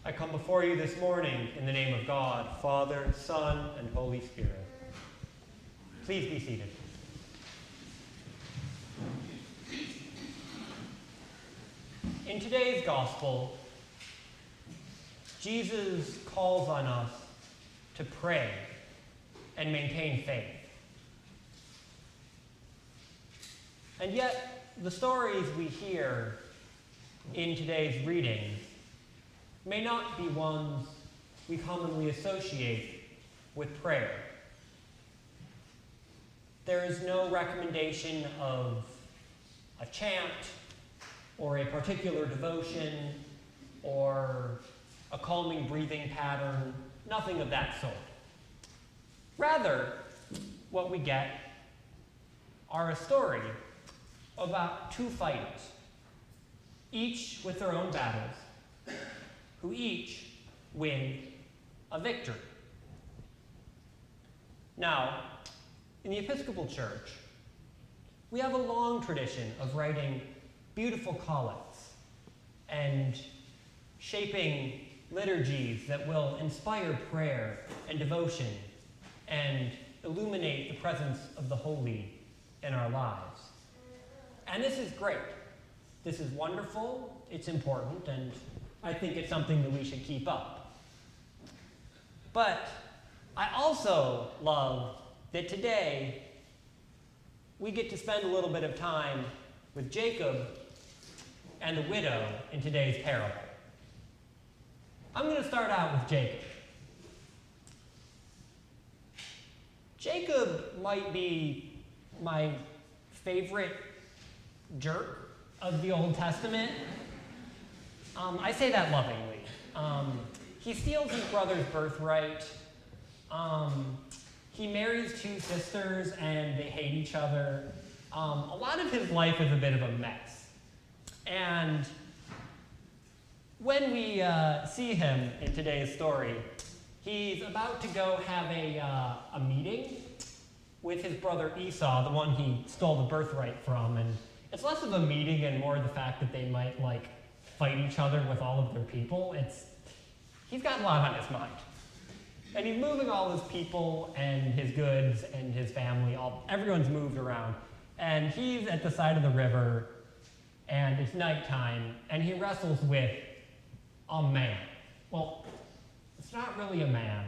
I come before you this morning in the name of God, Father, Son, and Holy Spirit. Please be seated. In today's gospel, Jesus calls on us to pray and maintain faith. And yet, the stories we hear in today's reading may not be ones we commonly associate with prayer. There is no recommendation of a chant or a particular devotion or a calming breathing pattern, nothing of that sort. Rather, what we get are a story about two fighters, each with their own battles, who each win a victory. Now, in the Episcopal Church, we have a long tradition of writing beautiful collects and shaping liturgies that will inspire prayer and devotion and illuminate the presence of the holy in our lives. And this is great. This is wonderful, it's important, and I think it's something that we should keep up. But I also love that today we get to spend a little bit of time with Jacob and the widow in today's parable. I'm going to start out with Jacob. Jacob might be my favorite jerk of the Old Testament. I say that lovingly. He steals his brother's birthright. He marries two sisters and they hate each other. A lot of his life is a bit of a mess. And when we see him in today's story, he's about to go have a meeting with his brother Esau, the one he stole the birthright from. And it's less of a meeting and more the fact that they might fight each other with all of their people. He's got a lot on his mind. And he's moving all his people and his goods and his family, everyone's moved around. And he's at the side of the river, and it's nighttime, and he wrestles with a man. Well, it's not really a man.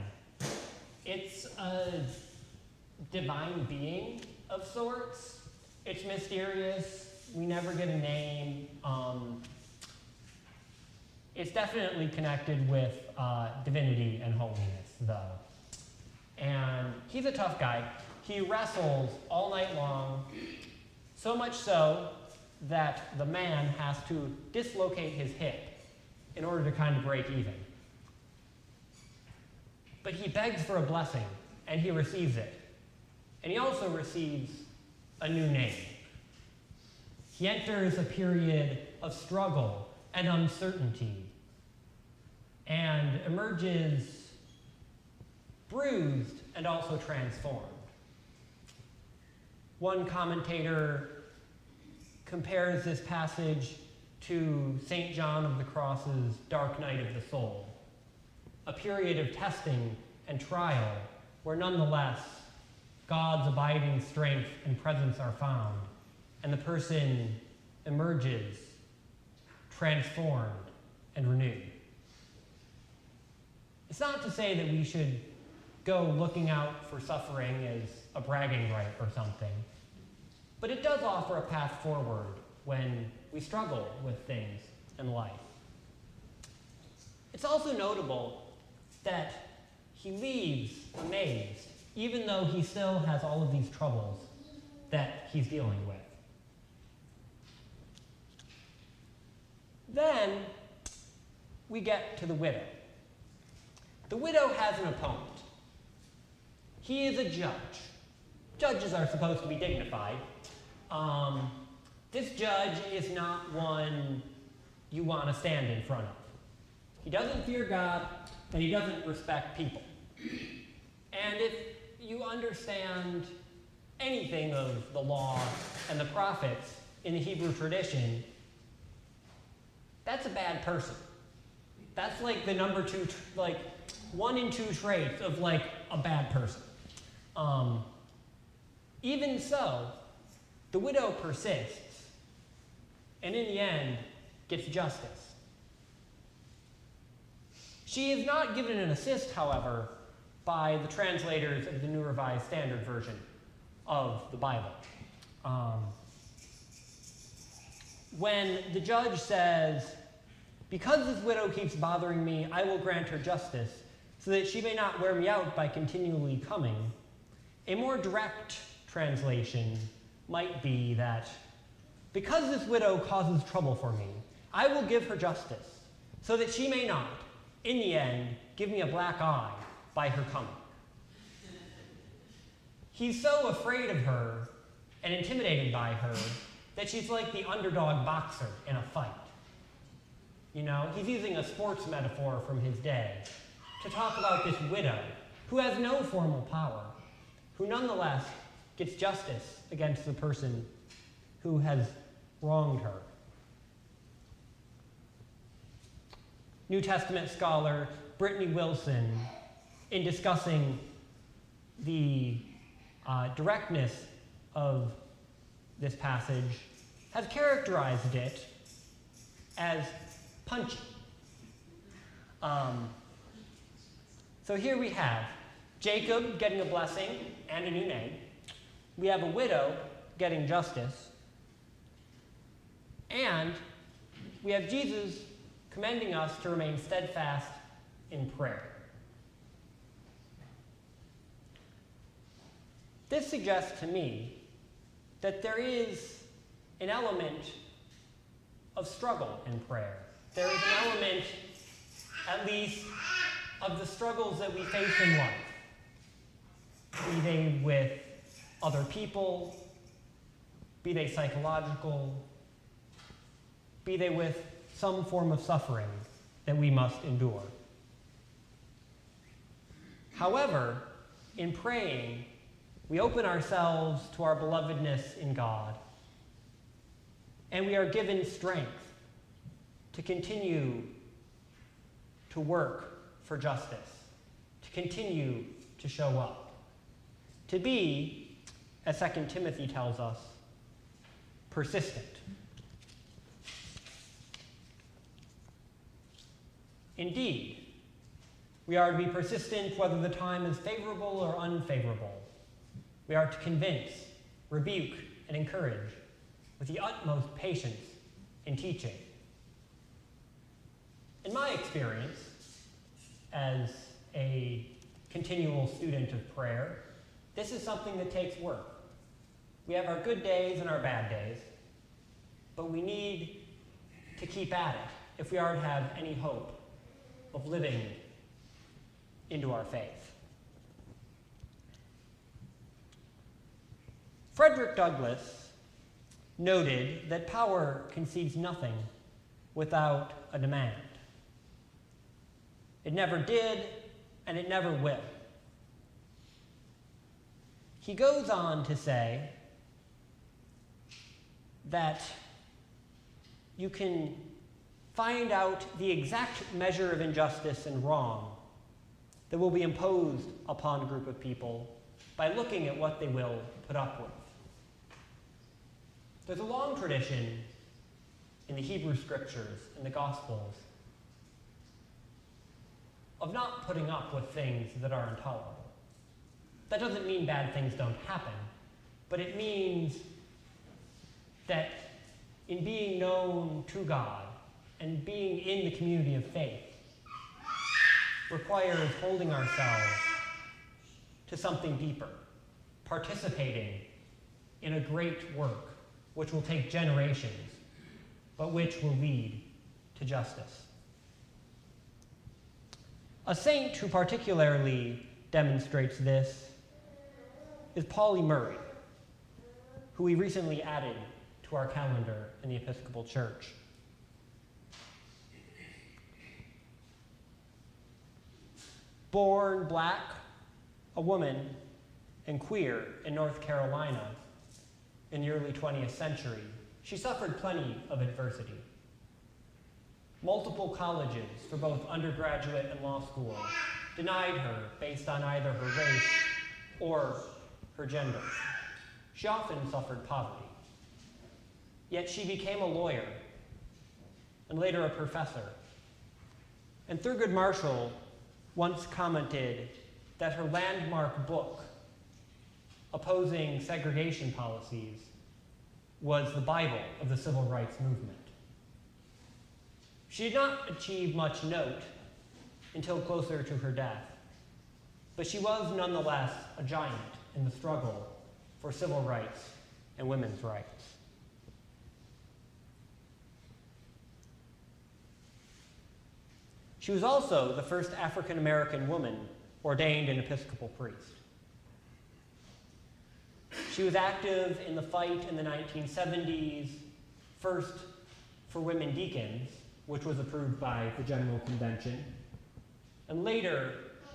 It's a divine being of sorts. It's mysterious. We never get a name. It's definitely connected with divinity and holiness, though. And he's a tough guy. He wrestles all night long, so much so that the man has to dislocate his hip in order to kind of break even. But he begs for a blessing, and he receives it. And he also receives a new name. He enters a period of struggle and uncertainty, and emerges bruised and also transformed. One commentator compares this passage to St. John of the Cross's dark night of the soul, a period of testing and trial where nonetheless God's abiding strength and presence are found, and the person emerges transformed and renewed. It's not to say that we should go looking out for suffering as a bragging right or something, but it does offer a path forward when we struggle with things in life. It's also notable that he leaves amazed, even though he still has all of these troubles that he's dealing with. Then we get to the widow. The widow has an opponent. He is a judge. Judges are supposed to be dignified. This judge is not one you want to stand in front of. He doesn't fear God, and he doesn't respect people. And if you understand anything of the law and the prophets in the Hebrew tradition, that's a bad person. That's like the number two, like 1 in 2 traits of like a bad person. Even so, the widow persists, and in the end, gets justice. She is not given an assist, however, by the translators of the New Revised Standard Version of the Bible. When the judge says, "Because this widow keeps bothering me, I will grant her justice, so that she may not wear me out by continually coming," a more direct translation might be that, "Because this widow causes trouble for me, I will give her justice, so that she may not, in the end, give me a black eye by her coming." He's so afraid of her and intimidated by her that she's like the underdog boxer in a fight. You know, he's using a sports metaphor from his day to talk about this widow who has no formal power, who nonetheless gets justice against the person who has wronged her. New Testament scholar Brittany Wilson, in discussing the directness of this passage, has characterized it as punchy. So here we have Jacob getting a blessing and a new name. We have a widow getting justice. And we have Jesus commending us to remain steadfast in prayer. This suggests to me that there is an element of struggle in prayer. There is an element, at least, of the struggles that we face in life, be they with other people, be they psychological, be they with some form of suffering that we must endure. However, in praying, we open ourselves to our belovedness in God, and we are given strength to continue to work for justice, to continue to show up, to be, as 2 Timothy tells us, persistent. Indeed, we are to be persistent whether the time is favorable or unfavorable. We are to convince, rebuke, and encourage with the utmost patience in teaching. In my experience, as a continual student of prayer, this is something that takes work. We have our good days and our bad days, but we need to keep at it if we are to have any hope of living into our faith. Frederick Douglass noted that power concedes nothing without a demand. It never did, and it never will. He goes on to say that you can find out the exact measure of injustice and wrong that will be imposed upon a group of people by looking at what they will put up with. There's a long tradition in the Hebrew Scriptures, in the Gospels, of not putting up with things that are intolerable. That doesn't mean bad things don't happen, but it means that in being known to God and being in the community of faith requires holding ourselves to something deeper, participating in a great work which will take generations, but which will lead to justice. A saint who particularly demonstrates this is Pauli Murray, who we recently added to our calendar in the Episcopal Church. Born black, a woman, and queer in North Carolina in the early 20th century, she suffered plenty of adversity. Multiple colleges for both undergraduate and law school denied her based on either her race or her gender. She often suffered poverty. Yet she became a lawyer and later a professor. And Thurgood Marshall once commented that her landmark book, opposing segregation policies, was the Bible of the civil rights movement. She did not achieve much note until closer to her death, but she was nonetheless a giant in the struggle for civil rights and women's rights. She was also the first African American woman ordained an Episcopal priest. She was active in the fight in the 1970s, first for women deacons, which was approved by the General Convention, and later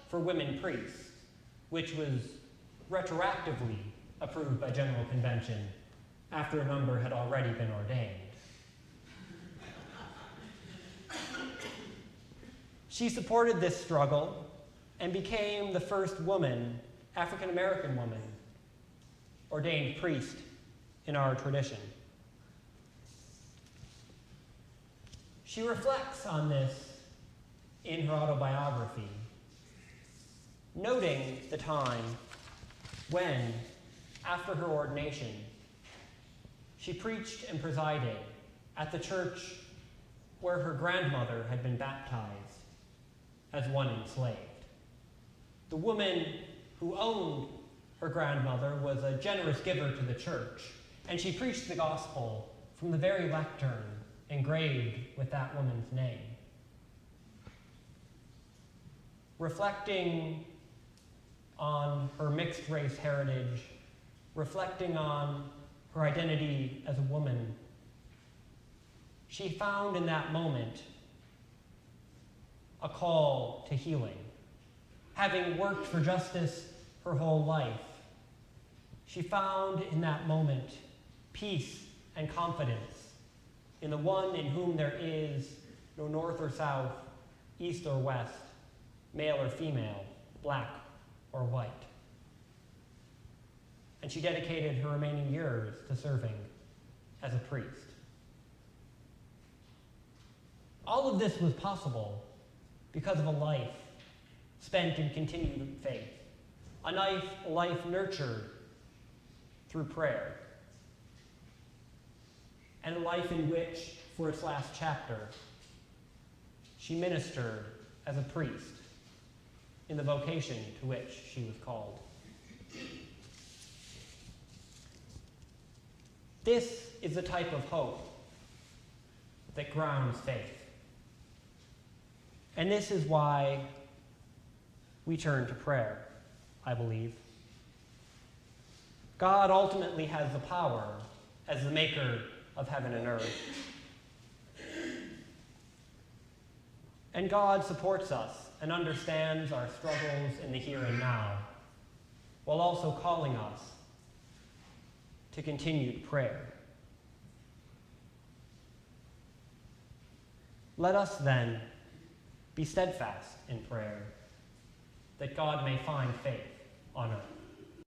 for women priests, which was retroactively approved by General Convention after a number had already been ordained. She supported this struggle and became the first woman, African American woman, ordained priest in our tradition. She reflects on this in her autobiography, noting the time when, after her ordination, she preached and presided at the church where her grandmother had been baptized as one enslaved. The woman who owned her grandmother was a generous giver to the church, and she preached the gospel from the very lectern engraved with that woman's name. Reflecting on her mixed race heritage, reflecting on her identity as a woman, she found in that moment a call to healing. Having worked for justice her whole life, she found in that moment peace and confidence in the one in whom there is no north or south, east or west, male or female, black or white. And she dedicated her remaining years to serving as a priest. All of this was possible because of a life spent in continued faith, a life nurtured through prayer, and a life in which, for its last chapter, she ministered as a priest in the vocation to which she was called. This is the type of hope that grounds faith. And this is why we turn to prayer, I believe. God ultimately has the power as the maker of heaven and earth. And God supports us and understands our struggles in the here and now, while also calling us to continued prayer. Let us then be steadfast in prayer, that God may find faith on earth.